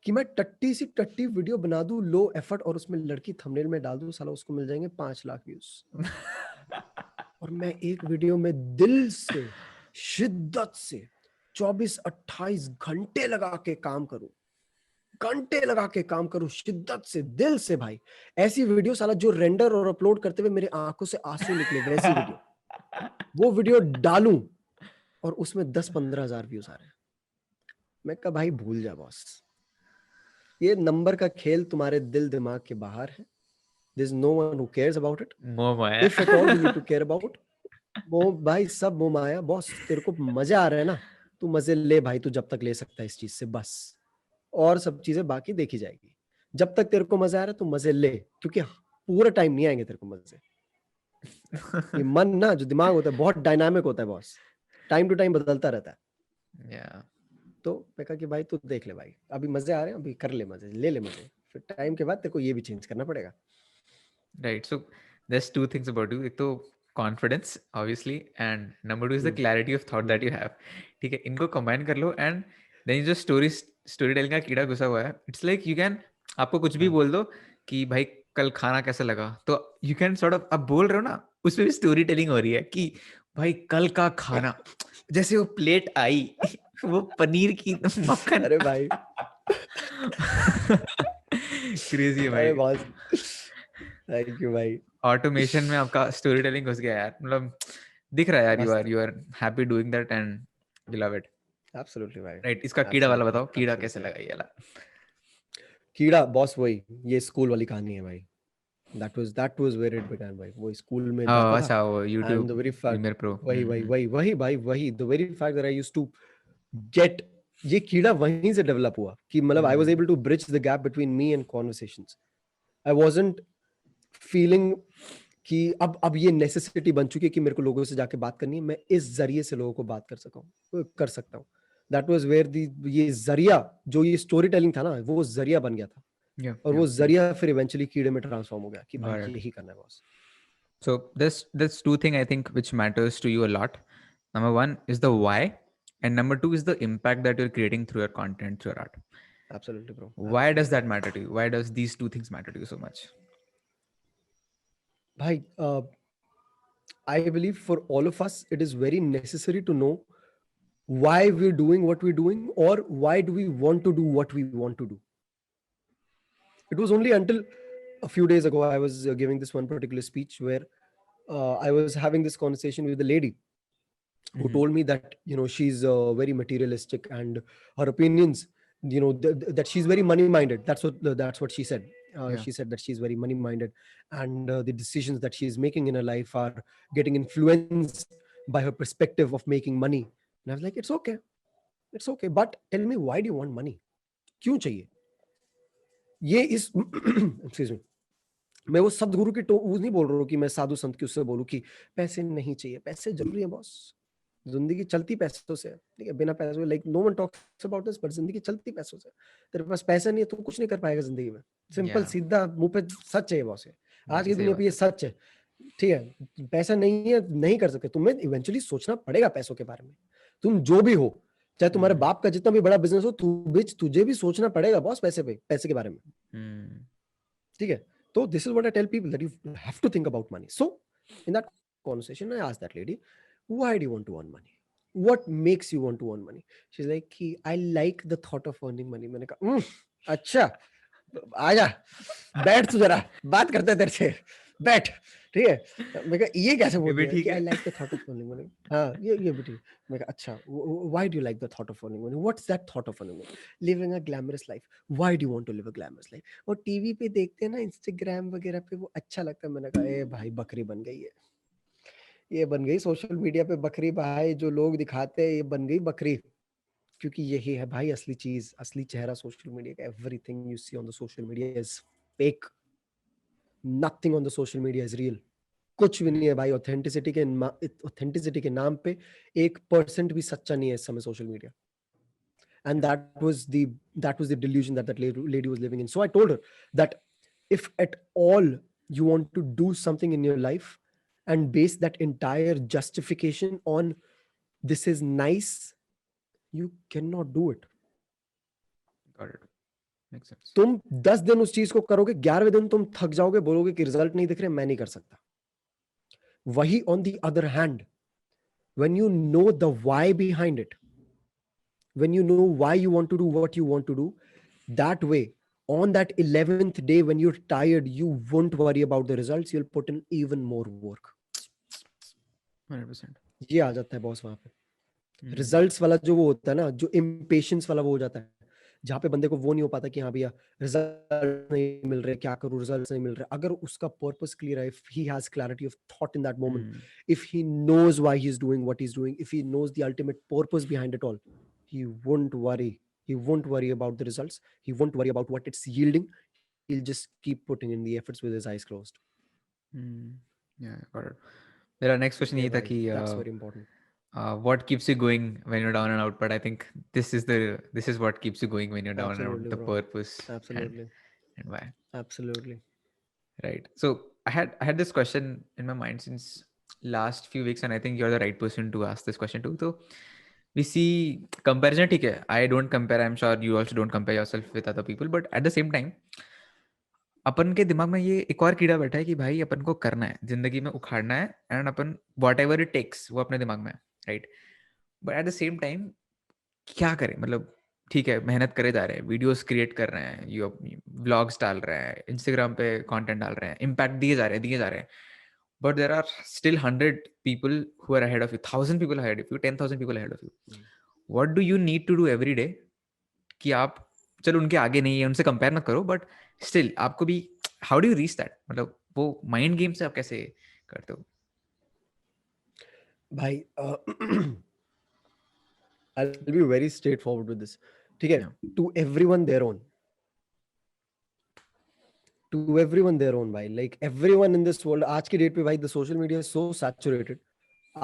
Speaker 2: कि मैं टट्टी सी टट्टी वीडियो बना दूं लो एफर्ट और उसमें लड़की थंबनेल में डाल दूं, साला उसको मिल जाएंगे 5 लाख व्यूज. और मैं एक वीडियो में दिल से, शिद्दत से 24-28 घंटे लगा के काम करूं, घंटे लगा के काम करूं, शिद्दत से, दिल से भाई. ऐसी वीडियो साला जो रेंडर और अपलोड करते हुए मेरे आंखों से आंसू निकले, वैसी वीडियो, वो वीडियो डालूं और उसमें 10-15 हजार व्यूज आ रहे हैं. मैं कहा भाई भूल जा बॉस, ये नंबर का खेल तुम्हारे दिल दिमाग के बाहर है. There's no one who cares about it.
Speaker 1: मोह माया.
Speaker 2: If at all you need to care about, वो भाई सब मोह माया. बॉस तेरे को मजा आ रहा है ना, तू मजे ले भाई, तू जब तक ले सकता है इस चीज से बस. और सब चीजें बाकी देखी जाएगी. जब तक तेरे को मजा आ रहा है तू मजे ले, क्योंकि पूरा टाइम नहीं आएंगे तेरे को मजे. ये मन ना, जो दिमाग होता है बहुत डायनामिक होता है बॉस, टाइम टू टाइम बदलता रहता है.
Speaker 1: Yeah.
Speaker 2: तो मैं कहा कि भाई तू देख ले भाई, अभी मजे आ रहे हैं, अभी कर ले मजे, ले ले मजे, फिर टाइम के बाद तेरे को ये भी चेंज करना पड़ेगा.
Speaker 1: Right. So there's two things about you. एक तो confidence, obviously, and number two is the clarity of thought that you have. ठीक है, इनको combine कर लो and then ये जो story telling का कीड़ा घुसा हुआ है, it's like you can, आपको कुछ भी बोल दो कि भाई कल खाना कैसा लगा, तो you can sort of, आप बोल रहे हो ना, उसमें भी story telling हो रही है कि भाई कल का खाना, जैसे वो प्लेट आई, वो पनीर की मक्खन.
Speaker 2: अरे भाई
Speaker 1: क्रेजी है भाई.
Speaker 2: अरे बॉस, थैंक यू भाई.
Speaker 1: ऑटोमेशन में आपका स्टोरी टेलिंग घुस गया यार, मतलब दिख रहा है यार, you are happy doing that and we love it.
Speaker 2: Absolutely भाई.
Speaker 1: राइट, इसका कीड़ा वाला बताओ, कीड़ा कैसे लगा ये वाला?
Speaker 2: कीड़ा बॉस वही, ये स्कूल वाली कहानी है भाई. that was where it began भाई. वो स्कूल में जाता था,
Speaker 1: अच्छा, वो
Speaker 2: and the
Speaker 1: YouTube
Speaker 2: very fact,
Speaker 1: premiere pro.
Speaker 2: वही भाई, वही the very fact that I used to get, ये कीड़ा वहीं से डेवलप हुआ कि मतलब I was able to bridge the gap between me and conversations. I wasn't feeling कि अब ये नेसेसिटी बन चुकी है कि मेरे को लोगों से जाके बात करनी है, मैं इस जरिए से लोगों को बात कर सकता हूँ. That was where ये जरिया, जो ये स्टोरी टेलिंग था ना, वो जरिया बन गया था. और वो जरिया फिर इवेंचुअली कीड़े में ट्रांसफॉर्म हो गया कि भाई यही करना है boss.
Speaker 1: So there's two thing I think which matters to you a lot. Number one is the why, and number two is the impact that you're creating through your content, through your art.
Speaker 2: Absolutely bro.
Speaker 1: Why does that matter to you? Why does these two things matter to you so much?
Speaker 2: भाई I believe for all of us it is very necessary to know why we're doing what we're doing, or why do we want to do what we want to do. It was only until a few days ago I was giving this one particular speech where I was having this conversation with a lady who told me that, you know, she's very materialistic, and her opinions, you know, that she's very money minded. That's what she said. She said that she's very money minded, and the decisions that she's making in her life are getting influenced by her perspective of making money. And I was like, it's okay, but tell me, why do you want money? क्यों चाहिए ये इस excuse me, मैं वो सदगुरु की वो नहीं बोल रहा हूँ कि मैं साधु संत की उससे बोलूँ कि पैसे नहीं चाहिए. पैसे जरूरी है बॉस, जिंदगी चलती पैसों से, ठीक है, बिना पैसों, like no one talks about this, but जिंदगी चलती पैसों से. तेरे पास पैसा नहीं है तो कुछ नहीं कर पाएगा जिंदगी में. सिंपल सीधा मुंह पे सच है ये बॉस. है आज की दुनिया पे, ये सच है. ठीक है, पैसा नहीं है, नहीं कर सकते. तुम्हें इवेंचुअली सोचना पड़ेगा पैसों के बारे में. तुम जो भी हो, चाहे तुम्हारे बाप का जितना भी बड़ा बिजनेस हो, तुझे भी सोचना पड़ेगा बॉस पैसे के बारे में. ठीक है, तो this is what I tell people, that you have to think about money. So in that conversation I asked that lady, why do you want to earn money? What makes you want to earn money? She's like, I like the thought of earning money. मैंने कहा अच्छा, आजा बैठ तू जरा, बात करते हैं तेरे से, बैठ. ठीक है, मैं कहा ये कैसे बोल रही है, I like the thought of earning money. हाँ, ये भी ठीक. मैं कहा अच्छा, why do you like the thought of earning money? What's that thought of earning money? Living a glamorous life. Why do you want to live a glamorous life? और TV पे देखते हैं ना, इंस्टाग्राम वगैरह पे, वो अच्छा लगता है. मैंने कहा ए भाई, बकरी बन गई है, ये बन गई सोशल मीडिया पे बकरी भाई. जो लोग दिखाते हैं ये बन गई बकरी, क्योंकि यही है भाई असली चीज, असली चेहरा सोशल मीडिया का. Everything you see on the social media is fake. Nothing on the social media is real. कुछ भी नहीं है भाई. ऑथेंटिसिटी के नाम पे 1% भी सच्चा नहीं है इस समय social media. And that was the delusion that lady was living in. So I told her that if at all you want to do something in your life and base that entire justification on this is nice, you cannot do it.
Speaker 1: Got it. Makes sense.
Speaker 2: तुम 10 दिन उस चीज को करोगे, 11वें दिन तुम थक जाओगे, बोलोगे कि रिजल्ट नहीं दिख रहे, मैं नहीं कर सकता. वही on the other hand, when you know the why behind it, when you know why you want to do what you want to do, that way on that 11th day when you're tired, you won't worry about the results, you'll put in even more work.
Speaker 1: 100%.
Speaker 2: ये आ जाता है boss वहां पे. Results वाला जो वो होता है ना, जो इम्पेशंस वाला वो हो जाता है, जहाँ पे बंदे को वो नहीं हो पाता कि हाँ भैया रिजल्ट नहीं मिल रहे, क्या करूँ, रिजल्ट नहीं मिल रहे. अगर उसका पर्पस क्लियर है, if he has clarity of thought in that moment, if he knows why he's doing what he's doing, if he knows the ultimate purpose behind it all, he won't worry. He won't worry about the results. He won't worry about what it's yielding. He'll just keep putting in the efforts with his eyes closed.
Speaker 1: Yeah, got it. मेरा next question
Speaker 2: Yeah,
Speaker 1: ये था
Speaker 2: bhai,
Speaker 1: कि
Speaker 2: that's very important.
Speaker 1: what keeps you going when you're down and out? But I think this is what keeps you going when you're down and out.
Speaker 2: Absolutely,
Speaker 1: The
Speaker 2: bro.
Speaker 1: purpose
Speaker 2: Absolutely.
Speaker 1: and why.
Speaker 2: Absolutely.
Speaker 1: Right. So I had this question in my mind since last few weeks, and I think you're the right person to ask this question too. So we see comparison. ठीक है. I don't compare. I'm sure you also don't compare yourself with other people. But at the same time, अपन के दिमाग में ये एक और कीड़ा बैठा है कि भाई अपन को करना है, जिंदगी में उखाड़ना है, एंड अपन वॉट एवर इट टेक्स वो अपने दिमाग में है, right. But at the same time क्या करें, मतलब ठीक है मेहनत करे जा रहे हैं, वीडियोस क्रिएट कर रहे हैं, यू व्लॉग्स डाल रहे हैं, इंस्टाग्राम पे कंटेंट डाल रहे हैं, इम्पैक्ट दिए जा रहे हैं, but there are still 100 people who are ahead of you, 1,000 people ahead of you, 10,000 people ahead of you. What do you need to do every day कि आप चलो उनके आगे नहीं है, उनसे कंपेयर मत करो, बट स्टिल आपको भी how do you reach that, मतलब वो माइंड गेम से आप कैसे करते हो?
Speaker 2: भाई I'll be very straightforward with this. ठीक है, to everyone their own. To everyone their own, भाई. Like everyone in this world, आज की डेट पे भाई, the social media is so saturated.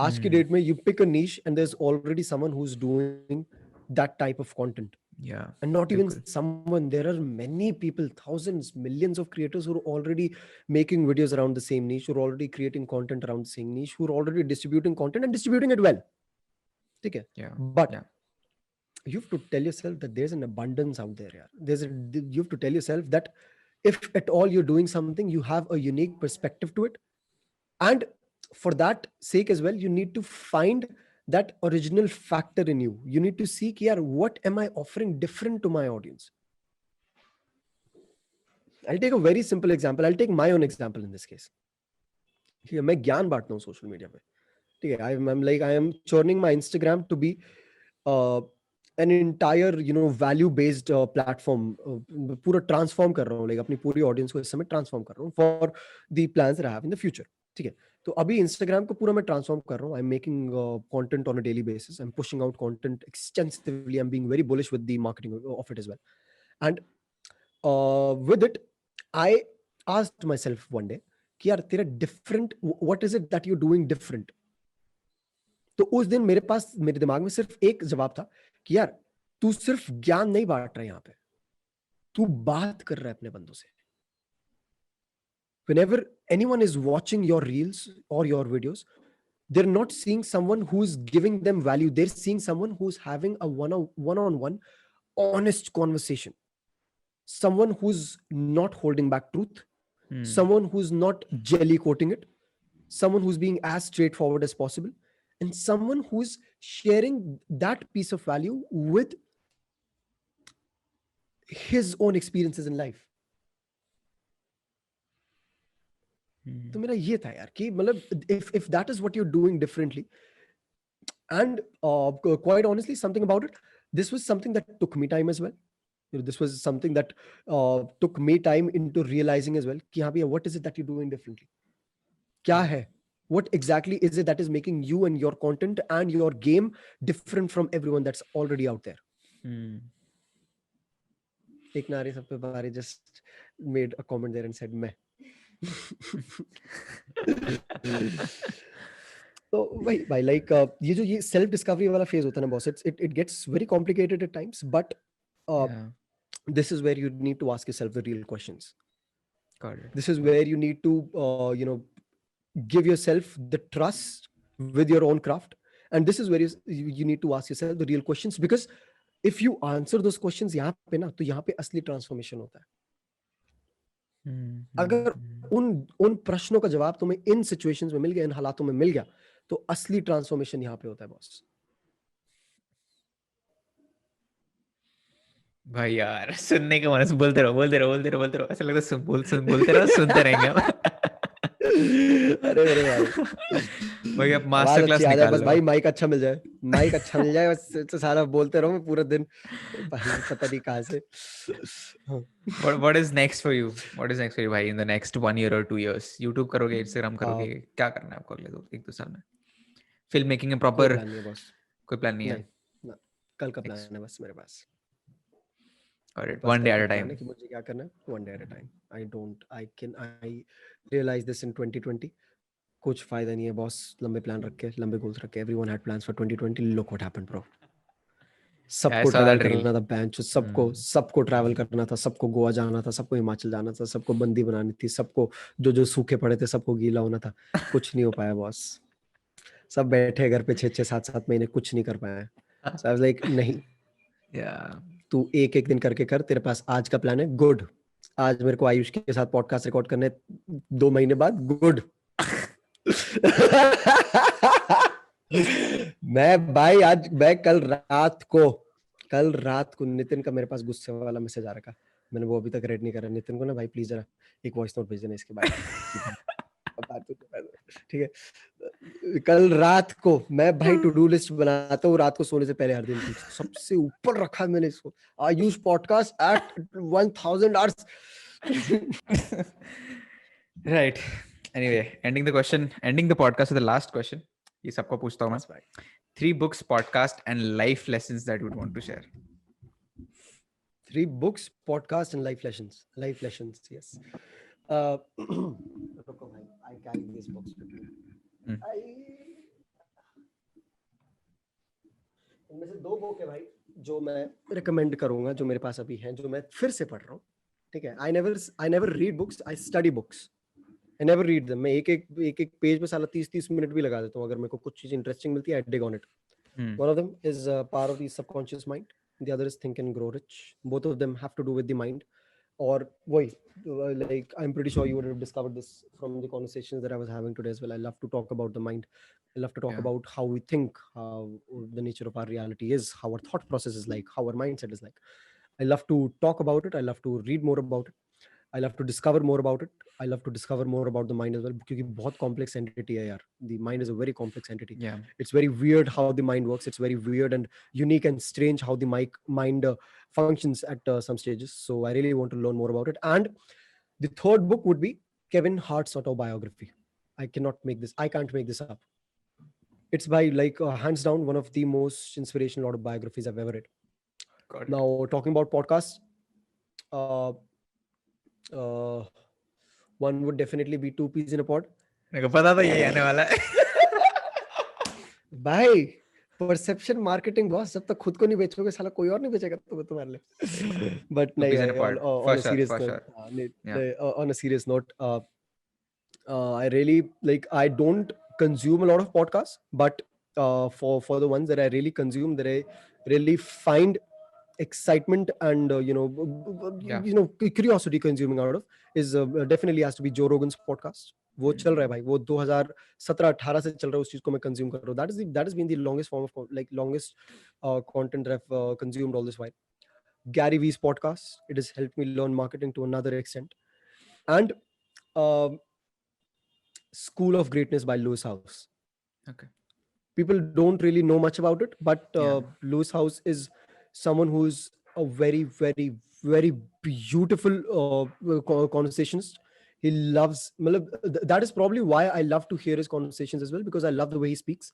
Speaker 2: आज की डेट में you pick a niche and there's already someone who's doing that type of content.
Speaker 1: Yeah.
Speaker 2: And not even
Speaker 1: बिल्कुल.
Speaker 2: someone, there are many people, thousands, millions of creators who are already making videos around the same niche, who are already creating content around the same niche, who are already distributing content and distributing it well. ठीक है?
Speaker 1: Yeah.
Speaker 2: But
Speaker 1: Yeah.
Speaker 2: you have to tell yourself that there's an abundance out there. You have to tell yourself that if at all you're doing something, you have a unique perspective to it. And for that sake as well, you need to find that original factor in you. You need to see, yaar, what am I offering different to my audience? I'll take a very simple example. I'll take my own example in this case. मैं ज्ञान बांटता हूँ social media पे. ठीक है, I am churning my Instagram to be an entire value based platform. पूरा transform कर रहा हूँ, लाइक अपनी पूरी ऑडियंस को इस समय ट्रांसफॉर्म कर रहा हूँ for the plans that I have in the future. ठीक है, तो अभी इंस्टाग्राम को पूरा मैं ट्रांसफॉर्म कर रहा हूँ. I am making content on a daily basis, I am pushing out content extensively, I am being very bullish with the marketing of it as well. And with it, I asked myself one day कि यार तेरा different, what is it that you're doing different? तो उस दिन मेरे दिमाग में सिर्फ एक जवाब था कि यार तू सिर्फ ज्ञान नहीं बांट रहा है, यहाँ पे तू बात कर रहा है अपने बंदों से. Whenever anyone is watching your reels or your videos, they're not seeing someone who's giving them value. They're seeing someone who's having a one-on-one honest conversation. Someone who's not holding back truth. Someone who's not jelly coating it. Someone who's being as straightforward as possible. And someone who's sharing that piece of value with his own experiences in life. तो मेरा ये था यार कि मतलब if that is what you're doing differently, and quite honestly, something about it, this was something that took me time as well. This was something that took me time into realizing as well कि हाँ भैया, what is it that you're doing differently? क्या है? What exactly is it that is making you and your content and your game different from everyone that's already out there? एक नारी सब पे बारी just made a comment there and said मैं. तो भाई like ये self discovery वाला phase होता है ना boss, it gets very complicated at times, but this is where you need to ask yourself the real questions.
Speaker 1: Got it.
Speaker 2: This is where you need to give yourself the trust with your own craft. And this is where you need to ask yourself the real questions, because if you answer those questions यहाँ पे ना, तो यहाँ पे असली transformation होता है. अगर उन प्रश्नों का जवाब तुम्हें इन सिचुएशंस में मिल गया, इन हालातों में मिल गया, तो असली ट्रांसफॉर्मेशन यहाँ पे होता है बॉस.
Speaker 1: भाई यार सुनने का मन, बोलते रहो बोलते रहो बोलते रहो बोलते रहो, ऐसा लगता है बोलते रहो, सुनते रहेंगे हम.
Speaker 2: अरे मेरे भाई
Speaker 1: भाई अब
Speaker 2: आवाज
Speaker 1: मास्टर क्लास
Speaker 2: अच्छी आ जाए
Speaker 1: निकाल
Speaker 2: बस
Speaker 1: लो.
Speaker 2: भाई, माइक अच्छा मिल जाए, माइक अच्छा मिल जाए बस, तो सारा बोलते रहो मैं पूरा दिन, भाई पता नहीं कहाँ से.
Speaker 1: What is next for you? What is next for you भाई in the next 1 year or 2 years? YouTube करोगे, Instagram करोगे, क्या करना है आपको अगले 1-2 साल में? फिल्म मेकिंग में
Speaker 2: कोई
Speaker 1: प्रॉपर
Speaker 2: प्लान नहीं है बॉस.
Speaker 1: कोई प्लान नहीं है?
Speaker 2: नहीं ना, कल का प्लान है बस मेरे पास.
Speaker 1: Got it.
Speaker 2: बस
Speaker 1: One
Speaker 2: कल
Speaker 1: day
Speaker 2: का
Speaker 1: at a
Speaker 2: प्लान
Speaker 1: time.
Speaker 2: है कि मुझे क्या करना है, one day at a time. I realise this in 2020. कुछ फायदा नहीं है बॉस लंबे प्लान रख के, लंबे गोल्स रख के. Everyone had plans for 2020. Look what happened bro.
Speaker 1: I
Speaker 2: सबको
Speaker 1: saw
Speaker 2: ट्रैवल
Speaker 1: that reel.
Speaker 2: करना था बेंच, सबको ट्रैवल करना था, सबको गोवा जाना था, सबको हिमाचल जाना था, सबको बंदी बनानी थी, सबको जो सूखे पड़े थे सबको गीला होना था. कुछ नहीं हो पाया बॉस. सब बैठे घर पे 6-7 महीने कुछ नहीं कर पाए. So I was like, नहीं,
Speaker 1: Yeah.
Speaker 2: तू एक दिन करके कर. तेरे पास आज का प्लान है, गुड. आज मेरे को आयुष के साथ पॉडकास्ट रिकॉर्ड करने 2 महीने बाद, गुड. मैं कल रात को नितिन का मेरे पास गुस्से वाला मैसेज आ रखा. मैंने वो अभी तक रेड नहीं करा. नितिन को ना भाई प्लीज जरा एक वॉइस नोट भेज देना इसके बारे में. ठीक है. कल रात को मैं भाई टू डू लिस्ट बनाता हूँ रात को सोने से पहले हर दिन की. सबसे ऊपर रखा है मैंने इसको, Ayush podcast at 1000 hours.
Speaker 1: Right. Anyway, ending the podcast with the last question. ये सबको पूछता हूँ मैं. 3 books, podcast and life lessons that you would want to share.
Speaker 2: 3 books, podcast and life lessons. Yes. रुको भाई, I carry these books with me. इनमें से 2 book है भाई जो मैं रिकमेंड करूंगा, जो मेरे पास अभी हैं, जो मैं फिर से पढ़ रहा हूँ. ठीक है. I never read books, I study books. I never read them. मैं एक पेज में साला 30 मिनट भी लगा देता हूँ. अगर मेरे को कुछ चीज इंटरेस्टिंग मिलती है, I dig on it. One of them is Power of the Subconscious Mind. The other is Think and Grow Rich. Both of them have to do with the mind. Or why, like I'm pretty sure you would have discovered this from the conversations that I was having today as well. I love to talk about the mind. I love to talk about how we think, how the nature of our reality is, how our thought process is like, how our mindset is like. I love to talk about it. I love to read more about it. I love to discover more about it. I love to discover more about the mind as well, क्योंकि बहुत complex entity है यार. The mind is a very complex entity.
Speaker 1: Yeah.
Speaker 2: It's very weird how the mind works. It's very weird and unique and strange how the mind functions at some stages. So I really want to learn more about it. And the third book would be Kevin Hart's autobiography. I can't make this up. It's by like hands down one of the most inspirational autobiographies I've ever read.
Speaker 1: Got it.
Speaker 2: Now talking about podcasts, one would definitely be Two Peas in a Pod.
Speaker 1: मेरे को पता था ये आने वाला है.
Speaker 2: भाई perception marketing boss, जब तक खुद को नहीं बेचोगे साला कोई और नहीं बेचेगा तुम्हारे लिए. बट नहीं, on a serious note, I really like, I don't consume a lot of podcasts, but for the ones that I really consume, that I really find excitement and curiosity consuming out of, is definitely has to be Joe Rogan's podcast. वो चल रहा है भाई, वो 2017-18 से चल रहा है, उस चीज को मैं कंज्यूम कर रहा हूँ. That has been the longest form of longest content that I've consumed all this while. Gary Vee's podcast, it has helped me learn marketing to another extent. And School of Greatness by Lewis Howes.
Speaker 1: Okay.
Speaker 2: People don't really know much about it, but Lewis Howes is someone who's a very, very, very beautiful conversationist. He loves, that is probably why I love to hear his conversations as well, because I love the way he speaks.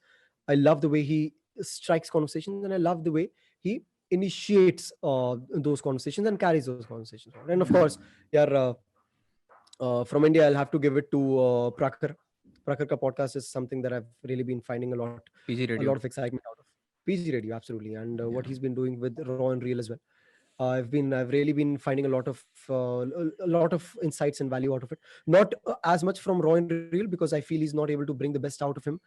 Speaker 2: I love the way he strikes conversations, and I love the way he initiates those conversations and carries those conversations. And of course, from India, I'll have to give it to Prakhar. Prakhar ka podcast is something that I've really been finding a lot of excitement out of. PG Radio, absolutely. And what he's been doing with Raw and Real as well. I've really been finding a lot of insights and value out of it. Not as much from Raw and Real, because I feel he's not able to bring the best out of him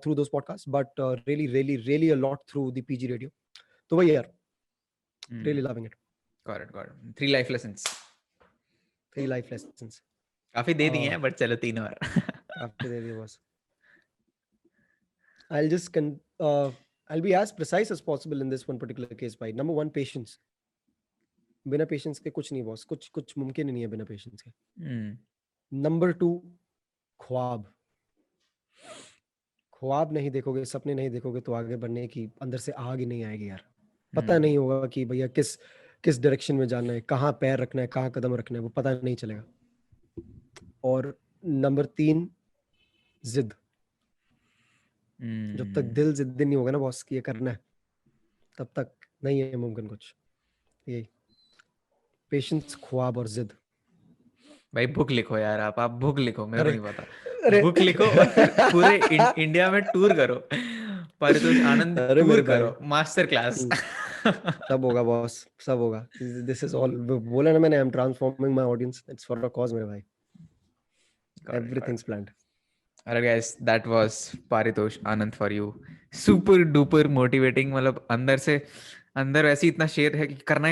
Speaker 2: through those podcasts, but really a lot through the PG Radio. So yeah, really loving it.
Speaker 1: Got it. 3 life lessons.
Speaker 2: 3 life lessons.
Speaker 1: काफी दे दिए हैं, but चलो 3 और.
Speaker 2: After the was. I'll be as precise as possible in this one particular case. By number 1, patience. बिना patience के कुछ नहीं boss, कुछ मुमकिन ही नहीं है बिना पेशेंस के. नंबर 2, ख्वाब नहीं देखोगे, सपने नहीं देखोगे तो आगे बढ़ने की अंदर से आग ही नहीं आएगी यार. पता नहीं होगा कि भैया किस डायरेक्शन में जाना है, कहाँ पैर रखना है, कहाँ कदम रखना है, वो पता नहीं चलेगा. और नंबर 3, जिद. जब तक दिल जिद्दी नहीं होगा ना बॉस कि ये करना है, तब तक नहीं है मुमकिन कुछ. यही पेशेंस, ख्वाब और जिद.
Speaker 1: भाई बुक लिखो यार, आप बुक लिखो, मेरे को नहीं पता. बुक लिखो और पूरे इंडिया में टूर करो, पारितोष आनंद टूर करो, मास्टर क्लास.
Speaker 2: सब होगा बॉस, सब होगा. दिस इज ऑल, बोला ना मैंने, I am transforming my audience. It's for a cause मेरे भाई. Everything's planned.
Speaker 1: Alright guys, that was Paritosh Anand for you. Super duper motivating. मतलब अंदर वैसे इतना शेयर है कि करना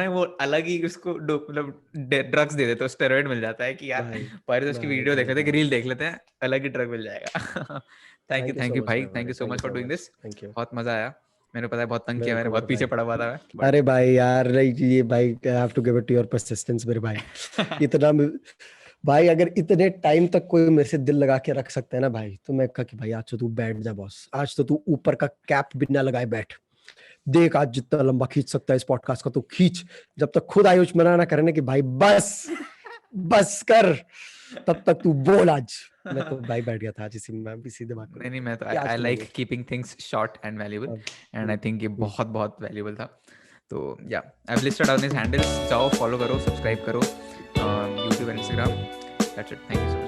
Speaker 1: है, वो अलग ही उसको मतलब ड्रग्स दे देते, स्टेरॉइड मिल जाता है कि यार पारितोष की वीडियो देख लेते हैं, रील देख लेते हैं, अलग ही ड्रग मिल जाएगा. थैंक यू भाई, thank you so much for doing this. बहुत मजा आया. मैंने पता है बहुत तंग किया, मैंने बहुत पीछे पड़ा हुआ था मैं.
Speaker 2: अरे भाई यार, ये भाई I have to give it to your persistence मेरे भाई. इतना भाई, अगर इतने टाइम तक कोई मेरे से दिल लगा के रख सकता है ना भाई, तो मैं कहा कि भाई आज तो तू बैठ जा बॉस, आज तो तू ऊपर का कैप बिना लगाए बैठ, देख आज जितना लंबा खींच सकता है इस पॉडकास्ट का तो खींच. जब तक खुद आयुष मना ना करने कि भाई बस कर, तब तक तू बोल. आज मैं तो भाई बैठ गया था आज इसी में भी सीधे बात.
Speaker 1: नहीं मैं तो I like keeping things short and valuable, and I think ये बहुत वैल्यूएबल था. तो या I have listed down his handles, जाओ फॉलो करो, सब्सक्राइब करो, YouTube and Instagram. That's it. Thank you so much.